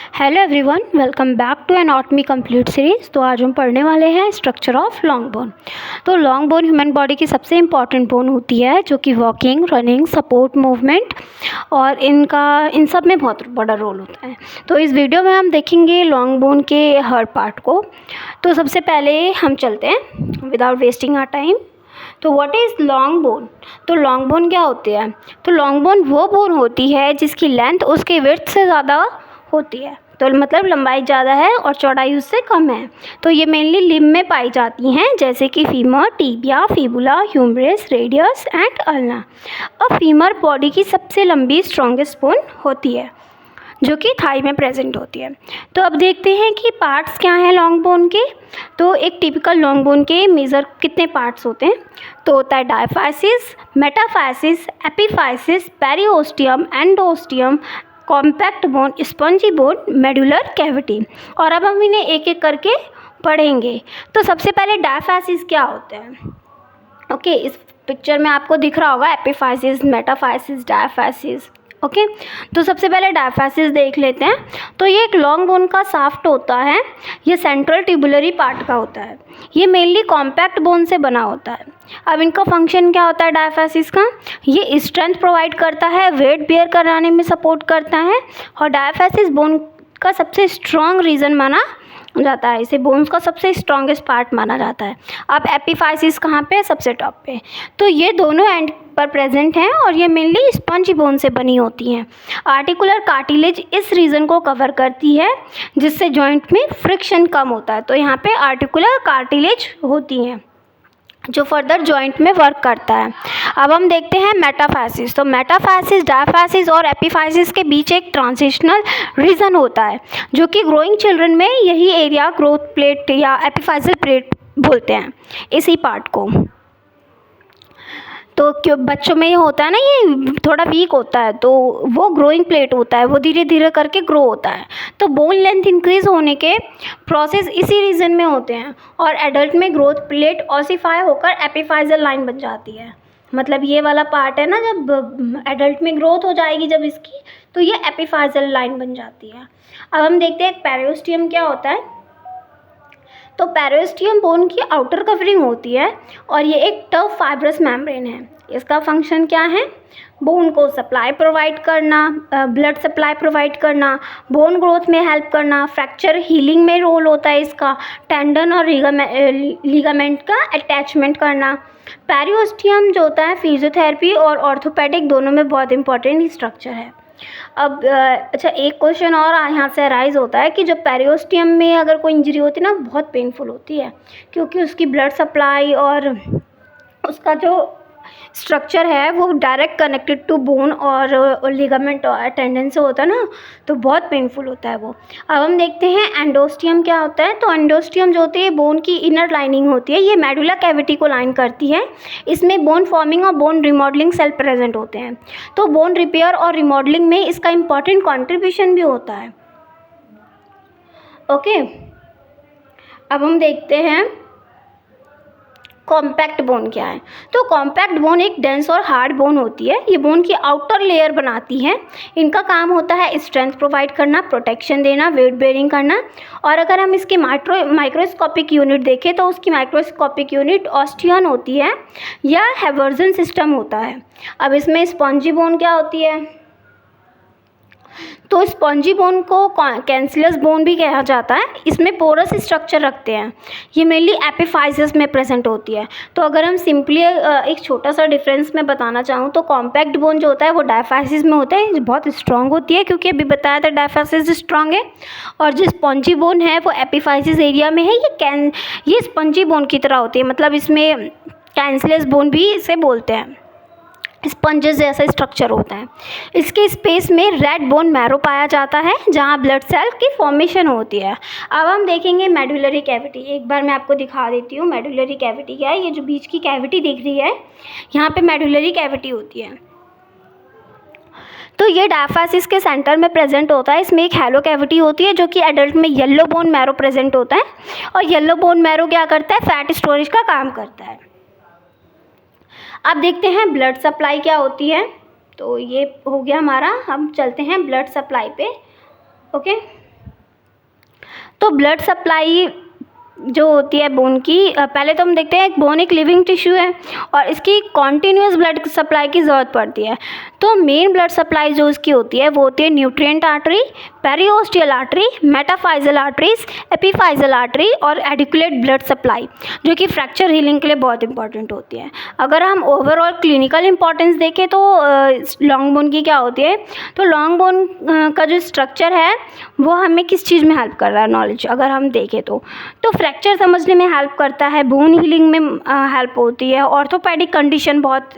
Hello everyone, welcome back to anatomy complete series. तो आज हम पढ़ने वाले हैं स्ट्रक्चर ऑफ लॉन्ग बोन। तो लॉन्ग बोन ह्यूमन बॉडी की सबसे इम्पॉर्टेंट बोन होती है, जो कि वॉकिंग, रनिंग, सपोर्ट मूवमेंट और इन सब में बहुत बड़ा रोल होता है। तो इस वीडियो में हम देखेंगे लॉन्ग बोन के हर पार्ट को। तो सबसे पहले हम चलते हैं विदाउट वेस्टिंग आवर टाइम। तो व्हाट इज़ लॉन्ग बोन? तो लॉन्ग बोन क्या होती है? तो लॉन्ग बोन वो बोन होती है जिसकी लेंथ उसके विड्थ से ज़्यादा होती है। तो मतलब लंबाई ज़्यादा है और चौड़ाई उससे कम है। तो ये मेनली लिम्ब में पाई जाती हैं, जैसे कि femur, tibia, fibula, humerus, radius and ulna. अब फीमर बॉडी की सबसे लंबी स्ट्रॉन्गेस्ट बोन होती है, जो कि थाई में प्रेजेंट होती है। तो अब देखते हैं कि पार्ट्स क्या हैं लॉन्ग बोन के। तो एक टिपिकल लॉन्ग बोन के मेजर कितने पार्ट्स होते हैं? तो होता है diaphysis, metaphysis, epiphysis, periosteum, endosteum, compact bone, spongy bone, medullary cavity. और अब हम इन्हें एक एक करके पढ़ेंगे। तो सबसे पहले डायफाइसिस क्या होते हैं? ओके, इस पिक्चर में आपको दिख रहा होगा एपिफाइसिस, मेटाफाइसिस, डायफाइसिस। ओके, तो सबसे पहले डायफाइसिस देख लेते हैं। तो ये एक लॉन्ग बोन का शाफ्ट होता है। ये सेंट्रल ट्यूबुलरी पार्ट का होता है। ये मेनली कॉम्पैक्ट बोन से बना होता है। अब इनका फंक्शन क्या होता है डायफाइसिस का? ये स्ट्रेंथ प्रोवाइड करता है, वेट बेयर कराने में सपोर्ट करता है और डायफाइसिस बोन का सबसे स्ट्रॉन्ग रीजन माना जाता है। इसे बोन्स का सबसे स्ट्रॉन्गेस्ट पार्ट माना जाता है। अब एपिफाइसिस कहाँ पे है? सबसे टॉप पे। तो ये दोनों एंड पर प्रेजेंट हैं और ये मेनली स्पंज बोन से बनी होती हैं। आर्टिकुलर कार्टिलेज इस रीजन को कवर करती है, जिससे जॉइंट में फ्रिक्शन कम होता है। तो यहाँ पे आर्टिकुलर कार्टिलेज होती हैं जो फर्दर जॉइंट में वर्क करता है। अब हम देखते हैं मेटाफाइसिस। तो मेटाफाइसिस, डायफाइसिस और एपिफाइसिस के बीच एक ट्रांजिशनल रीजन होता है, जो कि ग्रोइंग चिल्ड्रन में यही एरिया ग्रोथ प्लेट या एपिफाइसिल प्लेट बोलते हैं, इसी पार्ट को। तो क्यों बच्चों में ये होता है ना, ये थोड़ा वीक होता है, तो वो ग्रोइंग प्लेट होता है, वो धीरे धीरे करके ग्रो होता है। तो बोन लेंथ इंक्रीज होने के प्रोसेस इसी रीजन में होते हैं और एडल्ट में ग्रोथ प्लेट ऑसिफाई होकर एपिफाइजल लाइन बन जाती है। मतलब ये वाला पार्ट है ना, जब एडल्ट में ग्रोथ हो जाएगी जब इसकी, तो ये एपिफाइजल लाइन बन जाती है। अब हम देखते हैं पेरिओस्टियम क्या होता है। तो पेरिओस्टियम बोन की आउटर कवरिंग होती है और ये एक टफ फाइब्रस मेम्ब्रेन है। इसका फंक्शन क्या है? बोन को सप्लाई प्रोवाइड करना, ब्लड सप्लाई प्रोवाइड करना, बोन ग्रोथ में हेल्प करना, फ्रैक्चर हीलिंग में रोल होता है इसका, टेंडन और लिगामेंट का अटैचमेंट करना। पेरिओस्टियम जो होता है फिजियोथेरेपी और ऑर्थोपेडिक दोनों में बहुत इंपॉर्टेंट स्ट्रक्चर है। अब अच्छा, एक क्वेश्चन और यहाँ से अराइज होता है कि जब पेरिओस्टियम में अगर कोई इंजरी होती है ना, बहुत पेनफुल होती है, क्योंकि उसकी ब्लड सप्लाई और उसका जो स्ट्रक्चर है वो डायरेक्ट कनेक्टेड टू बोन और लिगामेंट और टेंडन से होता है ना, तो बहुत पेनफुल होता है वो। अब हम देखते हैं एंडोस्टियम क्या होता है। तो एंडोस्टियम जो होती है बोन की इनर लाइनिंग होती है, ये मेडुला कैविटी को लाइन करती है। इसमें बोन फॉर्मिंग और बोन रिमॉडलिंग सेल प्रेजेंट होते हैं। तो बोन रिपेयर और रिमॉडलिंग में इसका इम्पॉर्टेंट कॉन्ट्रीब्यूशन भी होता है। ओके, अब हम देखते हैं कॉम्पैक्ट बोन क्या है। तो कॉम्पैक्ट बोन एक डेंस और हार्ड बोन होती है। ये बोन की आउटर लेयर बनाती है। इनका काम होता है स्ट्रेंथ प्रोवाइड करना, प्रोटेक्शन देना, वेट बेयरिंग करना। और अगर हम इसकी माइक्रोस्कोपिक यूनिट देखें तो उसकी माइक्रोस्कोपिक यूनिट ऑस्टियन होती है या हैवर्सन सिस्टम होता है। अब इसमें स्पॉन्जी बोन क्या होती है? तो स्पॉन्जी बोन को कैंसिलस बोन भी कहा जाता है। इसमें पोरस स्ट्रक्चर रखते हैं। ये मेनली एपिफाइसिस में प्रेजेंट होती है। तो अगर हम सिंपली एक छोटा सा डिफरेंस में बताना चाहूँ तो कॉम्पैक्ट बोन जो होता है वो डायफाइसिस में होता है, बहुत स्ट्रांग होती है, क्योंकि अभी बताया था डायफाइसिस स्ट्रांग है। और जो स्पॉन्जी बोन है वो एपिफाइसिस एरिया में है। ये स्पंजी बोन की तरह होती है, मतलब इसमें कैंसिलस बोन भी इसे बोलते हैं। स्पंजेस जैसा स्ट्रक्चर होता है। इसके स्पेस में रेड बोन मैरो पाया जाता है, जहाँ ब्लड सेल की फॉर्मेशन होती है। अब हम देखेंगे मेडुलरी कैविटी। एक बार मैं आपको दिखा देती हूँ मेडुलरी कैविटी क्या है। ये जो बीच की कैविटी दिख रही है, यहाँ पे मेडुलरी कैविटी होती है। तो ये डायफाइसिस के सेंटर में प्रेजेंट होता है। इसमें एक हैलो कैविटी होती है, जो कि एडल्ट में येलो बोन मैरो प्रेजेंट होता है। और येलो बोन मैरो क्या करता है? फैट स्टोरेज का काम करता है। अब देखते हैं ब्लड सप्लाई क्या होती है। तो ये हो गया हमारा। हम चलते हैं ब्लड सप्लाई पे। ओके, तो ब्लड सप्लाई जो होती है बोन की, पहले तो हम देखते हैं बोन एक लिविंग टिश्यू है और इसकी कॉन्टीन्यूस ब्लड सप्लाई की ज़रूरत पड़ती है। तो मेन ब्लड सप्लाई जो इसकी होती है वो होती है nutrient artery, periosteal artery, metaphyseal arteries, epiphyseal artery और एडिकुलेट ब्लड सप्लाई, जो कि फ्रैक्चर हीलिंग के लिए बहुत इंपॉर्टेंट होती है। अगर हम ओवरऑल क्लिनिकल इंपॉर्टेंस देखें तो लॉन्ग बोन की क्या होती है, तो लॉन्ग बोन का जो स्ट्रक्चर है वो हमें किस चीज़ में हेल्प कर रहा है, नॉलेज अगर हम देखें तो फ्रैक्चर समझने में हेल्प करता है, बोन हीलिंग में हेल्प होती है, ऑर्थोपेडिक कंडीशन बहुत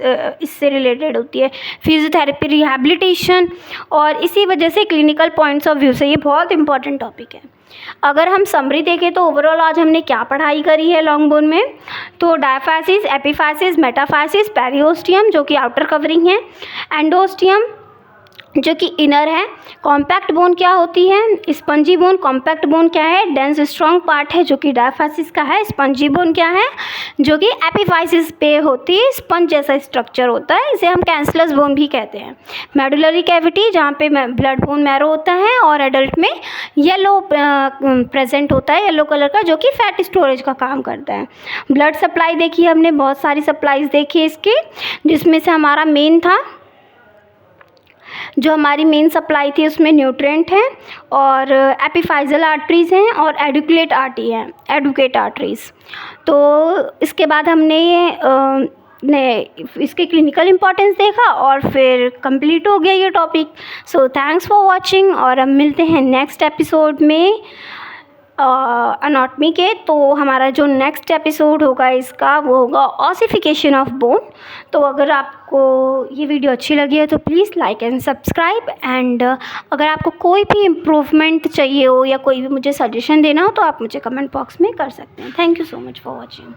इससे रिलेटेड होती है, फिजियोथेरेपी, रिहैबिलिटेशन, और इसी वजह से क्लिनिकल पॉइंट्स ऑफ व्यू से ये बहुत इंपॉर्टेंट टॉपिक है। अगर हम समरी देखें तो ओवरऑल आज हमने क्या पढ़ाई करी है लॉन्ग बोन में, तो डायफाइसिस, एपीफाइसिस, मेटाफाइसिस, पेरिओस्टियम जो कि आउटर कवरिंग है, एंडोस्टियम जो कि इनर है, कॉम्पैक्ट बोन क्या होती है, स्पंजी बोन, कॉम्पैक्ट बोन क्या है, डेंस स्ट्रॉन्ग पार्ट है जो कि डायफाइसिस का है, स्पंजी बोन क्या है जो कि एपीफाइसिस पे होती है, स्पंज जैसा स्ट्रक्चर होता है, इसे हम कैंसलस बोन भी कहते हैं। मेडुलरी कैविटी जहाँ पे ब्लड बोन मैरो होता है और एडल्ट में येलो प्रेजेंट होता है, येलो कलर का, जो कि फैट स्टोरेज का काम करता है। ब्लड सप्लाई देखी हमने, बहुत सारी सप्लाईज देखी इसकी, जिसमें से हमारा मेन था, जो हमारी मेन सप्लाई थी उसमें न्यूट्रिएंट है और एपीफाइजल आर्टरीज़ हैं और एडुकुलेट आर्टरी हैं, एडुकेट आर्टरीज़। तो इसके बाद हमने इसके क्लिनिकल इंपॉर्टेंस देखा और फिर कंप्लीट हो गया ये topic. So thanks for watching, और हम मिलते हैं नेक्स्ट एपिसोड में अनाटमी के। तो हमारा जो नेक्स्ट एपिसोड होगा इसका वो होगा ऑसिफिकेशन ऑफ बोन। तो अगर आपको ये वीडियो अच्छी लगी है तो please like and subscribe, and अगर आपको कोई भी इम्प्रूवमेंट चाहिए हो या कोई भी मुझे सजेशन देना हो तो आप मुझे कमेंट बॉक्स में कर सकते हैं। Thank you so much for watching.